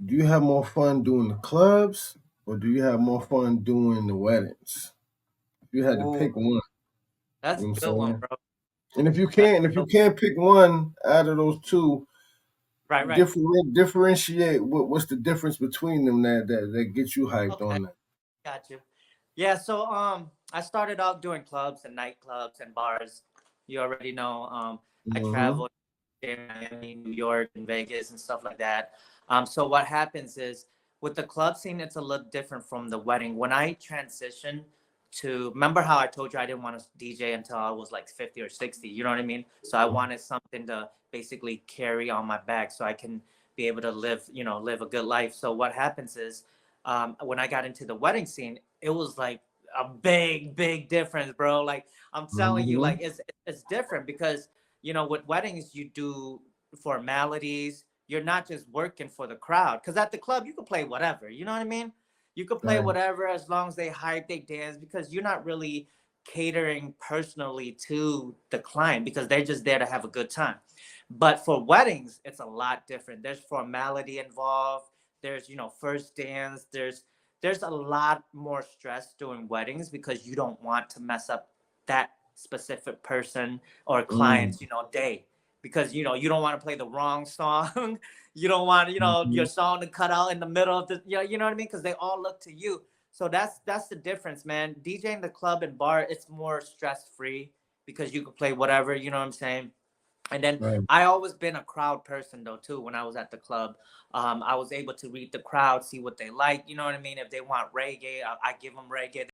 Do you have more fun doing the clubs or do you have more fun doing the weddings? If you had to Ooh, pick one, you that's know a what I'm good one, saying? bro. And That's if a you good can't pick one out of those two, Right, right. differentiate what's the difference between them that gets you hyped Okay, on that. got you. Yeah, so I started out doing clubs and nightclubs and bars. You already know. I Mm-hmm. traveled in Miami, New York, and Vegas and stuff like that. So what happens is with the club scene, it's a little different from the wedding. When I transitioned to, remember how I told you I didn't want to DJ until I was like 50 or 60. You know what I mean? So I wanted something to basically carry on my back so I can be able to live a good life. So what happens is when I got into the wedding scene, it was like a big difference, bro. Like I'm telling you, Mm-hmm. like it's different because with weddings you do formalities. You're not just working for the crowd because at the club you can play whatever. You know what I mean? You could play Right. whatever as long as they hype, they dance because you're not really catering personally to the client because they're just there to have a good time. But for weddings, it's a lot different. There's formality involved. There's first dance. There's a lot more stress during weddings because you don't want to mess up that specific person or Mm-hmm. client's day because you don't want to play the wrong song. You don't want your Mm-hmm. song to cut out in the middle of the you know what I mean, because they all look to you. So that's the difference, man. DJing the club and bar, it's more stress free because you can play whatever, you know what I'm saying. And then Right. I always been a crowd person though too. When I was at the club, I was able to read the crowd, see what they like. You know what I mean? If they want reggae, I give them reggae.